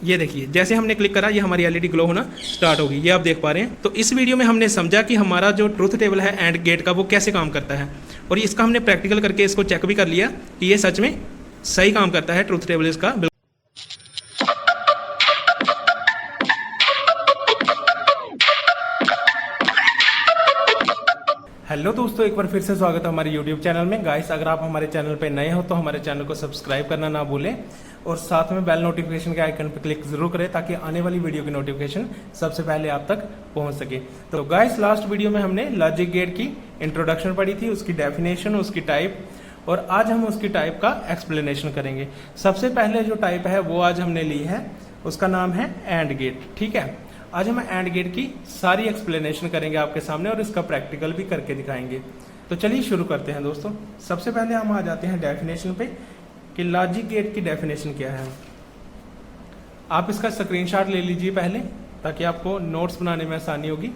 ये देखिए जैसे हमने क्लिक करा ये हमारी एलईडी ग्लो होना स्टार्ट होगी, ये आप देख पा रहे हैं। तो इस वीडियो में हमने समझा कि हमारा जो ट्रुथ टेबल है एंड गेट का वो कैसे काम करता है, और इसका हमने प्रैक्टिकल करके इसको चेक भी कर लिया कि ये सच में सही काम करता है ट्रुथ टेबल इसका। हेलो दोस्तों, एक बार फिर से स्वागत है हमारे YouTube चैनल में। गाइस, अगर आप हमारे चैनल पे नए हो तो हमारे चैनल को सब्सक्राइब करना ना भूलें और साथ में बेल नोटिफिकेशन के आइकन पर क्लिक जरूर करें ताकि आने वाली वीडियो की नोटिफिकेशन सबसे पहले आप तक पहुंच सके। तो गाइस, लास्ट वीडियो में हमने लॉजिक गेट की इंट्रोडक्शन पढ़ी थी, उसकी डेफिनेशन, उसकी टाइप, और आज हम उसकी टाइप का एक्सप्लेनेशन करेंगे। सबसे पहले जो टाइप है वो आज हमने ली है, उसका नाम है एंड गेट। ठीक है, आज हम एंड गेट की सारी एक्सप्लेनेशन करेंगे आपके सामने और इसका प्रैक्टिकल भी करके दिखाएंगे। तो चलिए शुरू करते हैं दोस्तों। सबसे पहले हम आ जाते हैं डेफिनेशन पे कि लॉजिक गेट की डेफिनेशन क्या है। आप इसका स्क्रीनशॉट ले लीजिए पहले ताकि आपको नोट्स बनाने में आसानी होगी।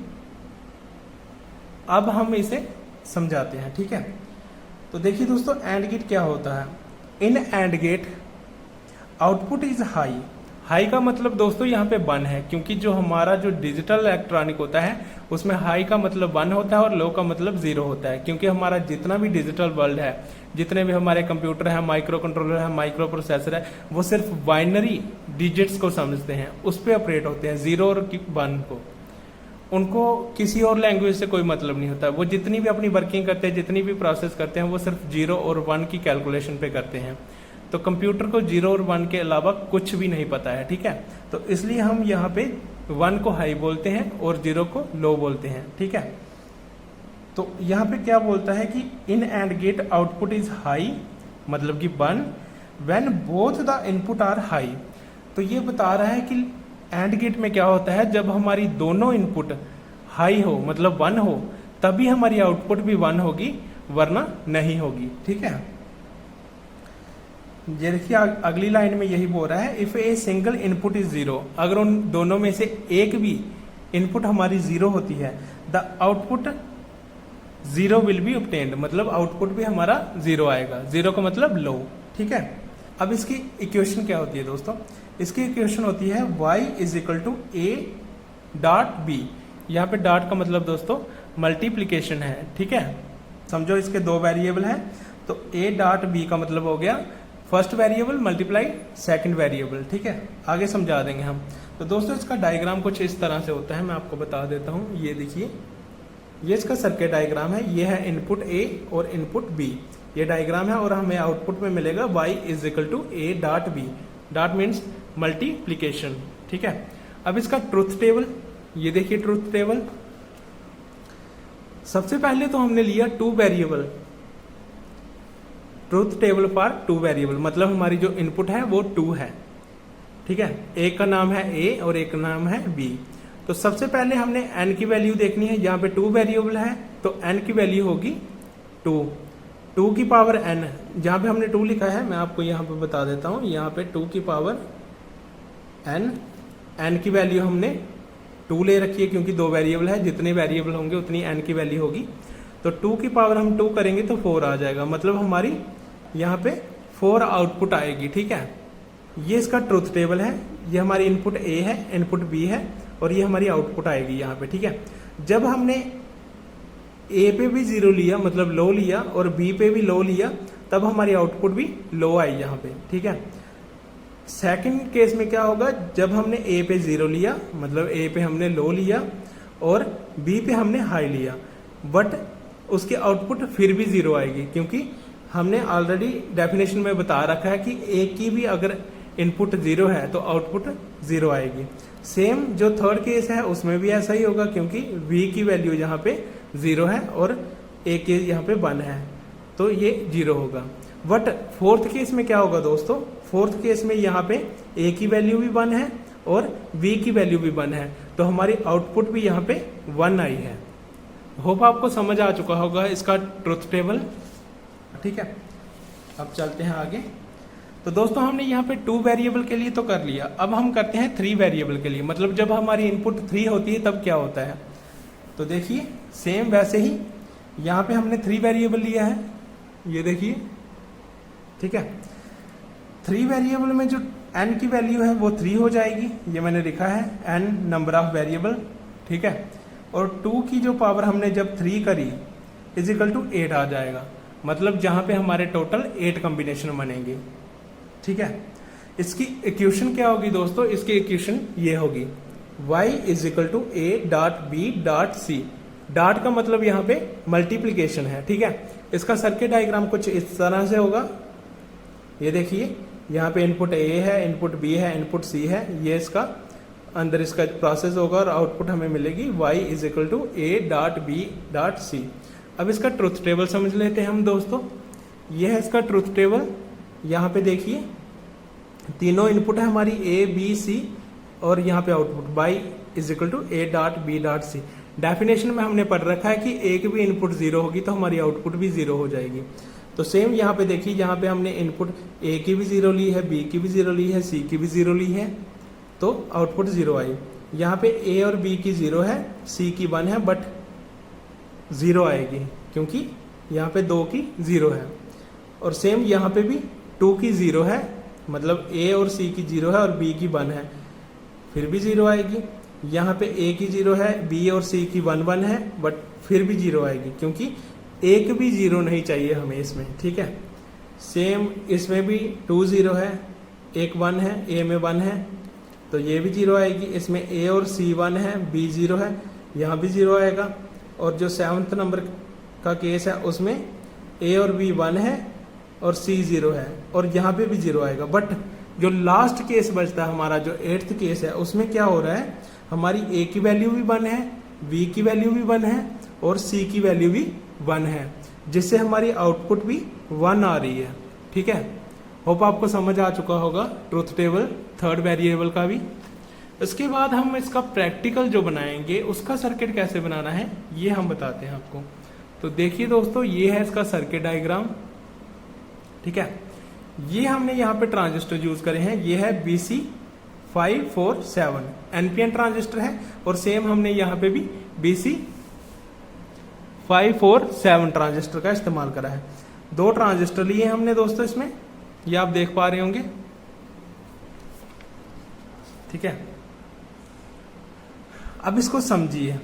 अब हम इसे समझाते हैं, ठीक है। तो देखिए दोस्तों, एंड गेट क्या होता है। In and gate output is high. High का मतलब दोस्तों यहाँ पे 1 है, क्योंकि जो हमारा जो डिजिटल इलेक्ट्रॉनिक होता है उसमें हाई का मतलब 1 होता है और लो का मतलब 0 होता है। क्योंकि हमारा जितना भी डिजिटल वर्ल्ड है, जितने भी हमारे कंप्यूटर है, माइक्रो कंट्रोलर है, माइक्रो प्रोसेसर है, वो सिर्फ बाइनरी डिजिट्स को समझते हैं, उस पर ऑपरेट होते हैं, 0 और 1 को। उनको किसी और लैंग्वेज से कोई मतलब नहीं होता। वो जितनी भी अपनी वर्किंग करते हैं, जितनी भी प्रोसेस करते हैं, वो सिर्फ 0 और 1 की कैलकुलेशन पे करते हैं। तो कंप्यूटर को 0 और 1 के अलावा कुछ भी नहीं पता है, ठीक है। तो इसलिए हम यहाँ पे 1 को हाई बोलते हैं और 0 को लो बोलते हैं, ठीक है। तो यहाँ पे क्या बोलता है कि in and gate output is high, मतलब कि 1 when both the input are high. तो ये बता रहा है कि एंड गेट में क्या होता है, जब हमारी दोनों इनपुट हाई हो, मतलब 1 हो, तभी हमारी आउटपुट भी 1 होगी, वरना नहीं होगी, ठीक है। ये देखिए अगली लाइन में यही बोल रहा है, if a single input is 0, अगर उन दोनों में से एक भी इनपुट हमारी 0 होती है, the output 0 will be obtained, मतलब आउटपुट भी हमारा 0 आएगा। 0 का मतलब लो, ठीक है। अब इसकी इक्वेशन क्या होती है दोस्तों, इसकी इक्वेशन होती है y is equal to a dot b। यहाँ पे डॉट का मतलब दोस्तों मल्टीप्लीकेशन है, ठीक है। समझो इसके 2 वेरिएबल हैं, तो a डॉट b का मतलब हो गया first variable multiply second variable, ठीक है। आगे समझा देंगे हम। तो दोस्तों इसका डायग्राम कुछ इस तरह से होता है, मैं आपको बता देता हूँ। ये देखिए, ये इसका सर्किट डायग्राम है। ये है इनपुट A और इनपुट B, ये डायग्राम है। और हमें आउटपुट में मिलेगा y is equal to a dot b। Dot means multiplication, ठीक है। अब इसका ट्रुथ टेबल, ये देखिए ट्रुथ टेबल। सबसे पहले तो हमने लिया 2 variable, truth table for 2 variable, मतलब हमारी जो इनपुट है वो 2 है, ठीक है। एक का नाम है A और एक का नाम है B। तो सबसे पहले हमने n की वैल्यू देखनी है। यहाँ पे 2 वेरिएबल है तो n की वैल्यू होगी 2 की पावर n। जहाँ पे हमने 2 लिखा है मैं आपको यहाँ पे बता देता हूँ, यहाँ पे 2 की पावर n की वैल्यू हमने 2 ले रखी है, क्योंकि 2 वेरिएबल है, जितने वेरिएबल होंगे उतनी n की वैल्यू होगी। तो 2 की पावर हम 2 करेंगे तो 4 आ जाएगा, मतलब हमारी यहाँ पे 4 आउटपुट आएगी, ठीक है। ये इसका ट्रुथ टेबल है। ये हमारी इनपुट A है, इनपुट B है, और ये हमारी आउटपुट आएगी यहाँ पे, ठीक है। जब हमने A पे भी 0 लिया, मतलब लो लिया, और B पे भी लो लिया, तब हमारी आउटपुट भी लो आई यहाँ पे, ठीक है। सेकंड केस में क्या होगा, जब हमने A पे 0 लिया, मतलब A पे हमने लो लिया, और B पे हमने हाई लिया, बट उसकी आउटपुट फिर भी 0 आएगी, क्योंकि हमने ऑलरेडी डेफिनेशन में बता रखा है कि A की भी अगर इनपुट 0 है तो आउटपुट 0 आएगी। सेम जो थर्ड केस है उसमें भी ऐसा ही होगा, क्योंकि V की वैल्यू यहाँ पे 0 है और A के यहाँ पे 1 है, तो ये 0 होगा। बट फोर्थ केस में क्या होगा दोस्तों, फोर्थ केस में यहाँ पे A की वैल्यू भी 1 है और B की वैल्यू भी 1 है, तो हमारी आउटपुट भी यहाँ पे 1 आई है। होप आपको समझ आ चुका होगा इसका ट्रुथ टेबल, ठीक है। अब चलते हैं आगे। तो दोस्तों हमने यहाँ पे 2 वेरिएबल के लिए तो कर लिया, अब हम करते हैं 3 वेरिएबल के लिए, मतलब जब हमारी इनपुट 3 होती है तब क्या होता है। तो देखिए सेम वैसे ही यहाँ पे हमने 3 वेरिएबल लिया है, ये देखिए, ठीक है। 3 वेरिएबल में जो n की वैल्यू है वो 3 हो जाएगी, ये मैंने लिखा है n नंबर ऑफ वेरिएबल, ठीक है। और 2 की जो पावर हमने जब 3 करी इज इक्वल टू 8 आ जाएगा, मतलब जहाँ पे हमारे टोटल 8 कॉम्बिनेशन बनेंगे, ठीक है। इसकी इक्वेशन क्या होगी दोस्तों, इसकी इक्वेशन ये होगी y is equal to a dot b dot c। Dot का मतलब यहाँ पे मल्टीप्लीकेशन है, ठीक है। इसका सर्किट डायग्राम कुछ इस तरह से होगा, ये देखिए यहाँ पे इनपुट a है, इनपुट b है, इनपुट c है, ये इसका अंदर इसका प्रोसेस होगा और आउटपुट हमें मिलेगी y is equal to a dot b dot c। अब इसका ट्रुथ टेबल समझ लेते हैं हम दोस्तों, ये है इसका ट्रुथ टेबल। यहाँ पे देखिए तीनों इनपुट है हमारी a b c और यहाँ पे output y is equal to a dot b dot c। Definition में हमने पढ़ रखा है कि एक भी इनपुट 0 होगी तो हमारी आउटपुट भी 0 हो जाएगी। तो सेम यहाँ पे देखिए, यहाँ पे हमने इनपुट a की भी 0 ली है, b की भी 0 ली है, c की भी 0 ली है, तो आउटपुट 0 आई। यहाँ पे a और b की 0 है, c की 1 है, बट 0 आएगी क्योंकि यहाँ पे 2 की 0 है। और सेम यहाँ पे भी 2 की 0 है, मतलब a और c की 0 है और b की 1 है, फिर भी 0 आएगी। यहाँ पे a की 0 है, b और c की 1 1 है, बट फिर भी 0 आएगी क्योंकि एक भी 0 नहीं चाहिए हमें इसमें, ठीक है। सेम इसमें भी 2 0 है, एक 1 है, a में 1 है, तो ये भी 0 आएगी। इसमें a और c 1 है, b 0 है, यहाँ भी 0 आएगा। और जो 7th नंबर का केस है उसमें a और b 1 है और c 0 है और यहाँ पे भी 0 आएगा। बट जो लास्ट केस बचता है हमारा, जो 8th केस है, उसमें क्या हो रहा है, हमारी a की वैल्यू भी 1 है, b की वैल्यू भी 1 है और c की वैल्यू भी 1 है, जिससे हमारी आउटपुट भी 1 आ रही है, ठीक है। होप आपको समझ आ चुका होगा ट्रुथ टेबल थर्ड वेरिएबल का भी। इसके बाद हम इसका प्रैक्टिकल जो बनाएंगे उसका सर्किट कैसे बनाना है ये हम बताते हैं आपको। तो देखिए दोस्तों, ये है इसका सर्किट डायग्राम, ठीक है। ये हमने यहाँ पे ट्रांजिस्टर यूज करे हैं, ये है BC547 NPN ट्रांजिस्टर है और सेम हमने यहाँ पे भी BC547 ट्रांजिस्टर का इस्तेमाल करा है। 2 ट्रांजिस्टर लिए हमने दोस्तों इसमें, ये आप देख पा रहे होंगे, ठीक है। अब इसको समझिए,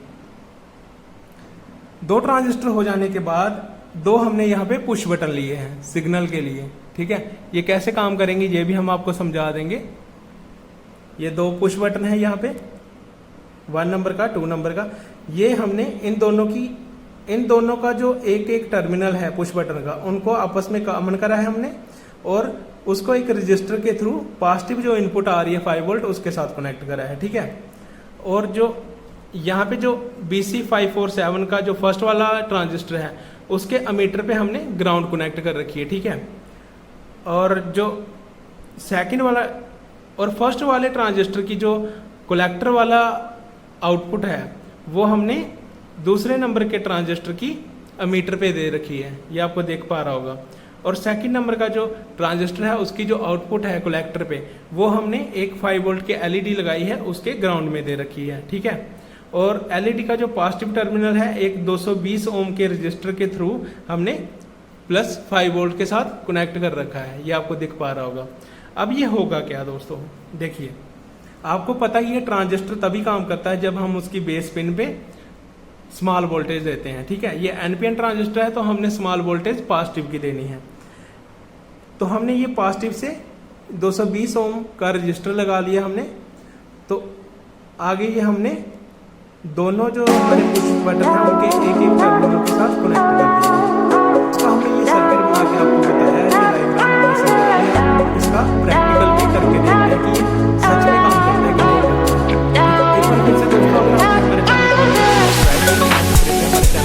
2 ट्रांजिस्टर हो जाने के बाद 2 हमने यहाँ पे पुश बटन लिए हैं सिग्नल के लिए, ठीक है। ये कैसे काम करेंगे ये भी हम आपको समझा देंगे। ये 2 पुश बटन है यहाँ पे, 1 नंबर का, 2 नंबर का। ये हमने इन दोनों का जो एक टर्मिनल है पुश बटन का, उनको आपस में कॉमन करा है हमने और उसको एक रजिस्टर के थ्रू पॉजिटिव जो इनपुट आ रही है 5 वोल्ट उसके साथ कनेक्ट करा है, ठीक है। और जो यहाँ पे जो BC547 का जो फर्स्ट वाला ट्रांजिस्टर है उसके अमीटर पे हमने ग्राउंड कनेक्ट कर रखी है, ठीक है। और जो सेकंड वाला और फर्स्ट वाले ट्रांजिस्टर की जो कलेक्टर वाला आउटपुट है वो हमने दूसरे नंबर के ट्रांजिस्टर की अमीटर पे दे रखी है, ये आपको देख पा रहा होगा। और सेकंड नंबर का जो ट्रांजिस्टर है उसकी जो आउटपुट है कलेक्टर पे, वो हमने एक 5 वोल्ट के LED लगाई है उसके ग्राउंड में दे रखी है, ठीक है। और LED का जो पॉजिटिव टर्मिनल है एक 220 ओम के रजिस्टर के थ्रू हमने प्लस 5 वोल्ट के साथ कनेक्ट कर रखा है, ये आपको दिख पा रहा होगा। अब ये होगा क्या दोस्तों, देखिए आपको पता ही है ट्रांजिस्टर तभी काम करता है जब हम उसकी बेस पिन पे स्मॉल वोल्टेज देते हैं, ठीक है। ये NPN ट्रांजिस्टर है तो हमने स्मॉल वोल्टेज पॉजिटिव की देनी है। तो हमने ये पॉजिटिव से 220 ओम का रजिस्टर लगा लिया हमने। तो आगे ये हमने दोनों जो हमारे पुश बटन है उनके एक टर्मिनल के साथ कनेक्ट कर दिया। तो हमने ये सर्किट बना के आपको बताया है, ये डायग्राम हमने समझाया है। इसका प्रैक्टिकल भी करके देखते हैं कि ये सच में काम करता है कि नहीं करता है। एक बार फिर से दोस्तों,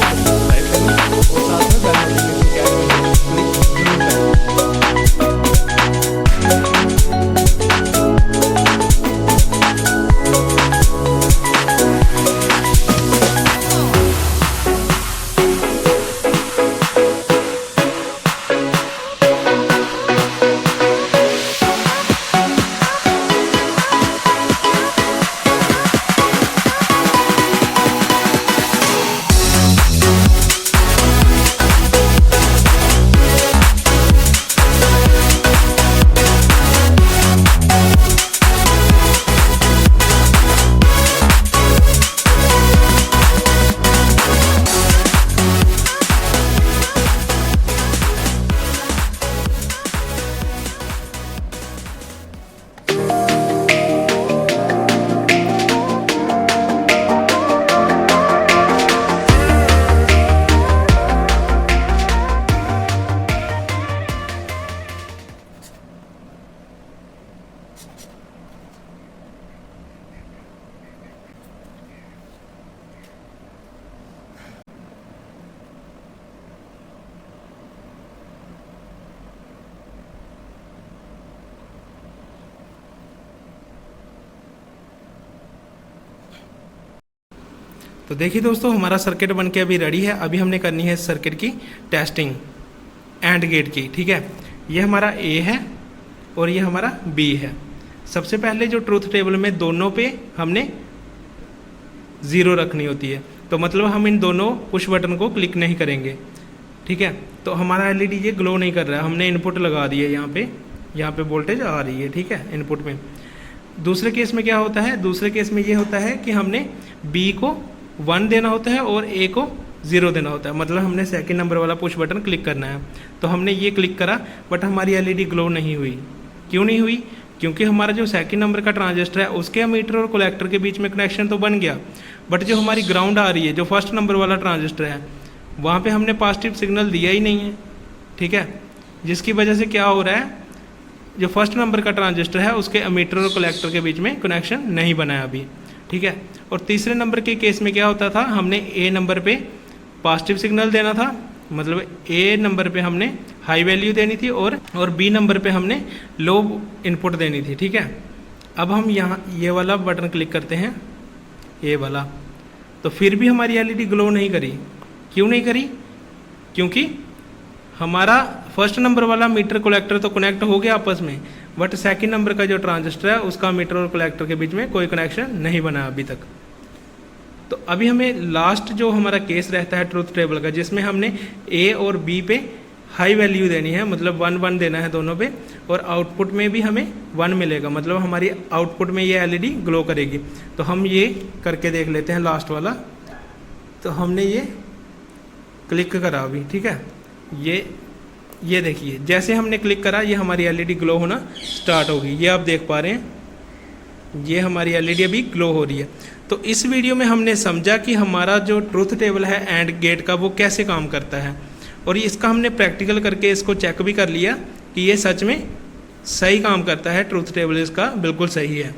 अगर आप हमारे चैनल को सब्सक्राइब करें और साथ में बेल नोटिफिकेशन तो देखिए दोस्तों, हमारा सर्किट बन के अभी रेडी है। अभी हमने करनी है इस सर्किट की टेस्टिंग एंड गेट की, ठीक है। ये हमारा ए है और ये हमारा बी है। सबसे पहले जो ट्रूथ टेबल में दोनों पे हमने 0 रखनी होती है, तो मतलब हम इन दोनों पुश बटन को क्लिक नहीं करेंगे, ठीक है। तो हमारा एलईडी ये ग्लो नहीं कर रहा है, हमने इनपुट लगा दी है यहाँ पे वोल्टेज आ रही है, ठीक है, इनपुट में। दूसरे केस में क्या होता है, दूसरे केस में ये होता है कि हमने बी को 1 देना होता है और ए को 0 देना होता है, मतलब हमने सेकंड नंबर वाला पुश बटन क्लिक करना है। तो हमने ये क्लिक करा बट हमारी एलईडी ग्लो नहीं हुई। क्यों नहीं हुई? क्योंकि हमारा जो सेकंड नंबर का ट्रांजिस्टर है उसके एमीटर और कलेक्टर के बीच में कनेक्शन तो बन गया, बट जो हमारी ग्राउंड आ रही है, जो फर्स्ट नंबर वाला ट्रांजिस्टर है, वहाँ पे हमने पॉजिटिव सिग्नल दिया ही नहीं है, ठीक है। जिसकी वजह से क्या हो रहा है, जो फर्स्ट नंबर का ट्रांजिस्टर है उसके एमीटर और कलेक्टर के बीच में कनेक्शन नहीं बना है अभी, ठीक है। और तीसरे नंबर के केस में क्या होता था, हमने ए नंबर पे पॉजिटिव सिग्नल देना था, मतलब ए नंबर पे हमने हाई वैल्यू देनी थी और बी नंबर पे हमने लो इनपुट देनी थी, ठीक है। अब हम यहाँ ये वाला बटन क्लिक करते हैं, ए वाला, तो फिर भी हमारी एलईडी ग्लो नहीं करी। क्यों नहीं करी? क्योंकि हमारा फर्स्ट नंबर वाला मीटर कलेक्टर तो कनेक्ट हो गया आपस में, बट सेकंड नंबर का जो ट्रांजिस्टर है उसका मीटर और कलेक्टर के बीच में कोई कनेक्शन नहीं बना अभी तक। तो अभी हमें लास्ट जो हमारा केस रहता है ट्रूथ टेबल का, जिसमें हमने ए और बी पे हाई वैल्यू देनी है, मतलब 1 1 देना है दोनों पे, और आउटपुट में भी हमें 1 मिलेगा, मतलब हमारी आउटपुट में ये एलईडी ग्लो करेगी। तो हम ये करके देख लेते हैं लास्ट वाला। तो हमने ये क्लिक करा अभी, ठीक है। ये देखिए, जैसे हमने क्लिक करा ये हमारी एलईडी ग्लो होना स्टार्ट होगी। ये आप देख पा रहे हैं, ये हमारी एलईडी अभी ग्लो हो रही है। तो इस वीडियो में हमने समझा कि हमारा जो ट्रूथ टेबल है एंड गेट का, वो कैसे काम करता है, और इसका हमने प्रैक्टिकल करके इसको चेक भी कर लिया कि ये सच में सही काम करता है। ट्रूथ टेबल इसका बिल्कुल सही है।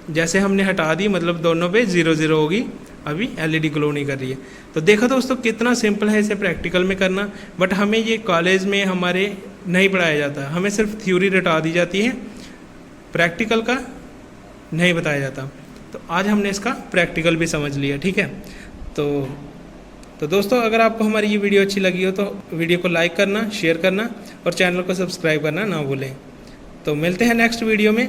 जैसे हमने हटा दी, मतलब दोनों पे 0 0 होगी, अभी एलईडी ग्लो नहीं कर रही है। तो देखो दोस्तों, कितना सिंपल है इसे प्रैक्टिकल में करना। बट हमें ये कॉलेज में हमारे नहीं पढ़ाया जाता, हमें सिर्फ थ्योरी रटा दी जाती है, प्रैक्टिकल का नहीं बताया जाता। तो आज हमने इसका प्रैक्टिकल भी समझ लिया, ठीक है। तो दोस्तों, अगर आपको हमारी ये वीडियो अच्छी लगी हो तो वीडियो को लाइक करना, शेयर करना और चैनल को सब्सक्राइब करना ना भूलें। तो मिलते हैं नेक्स्ट वीडियो में।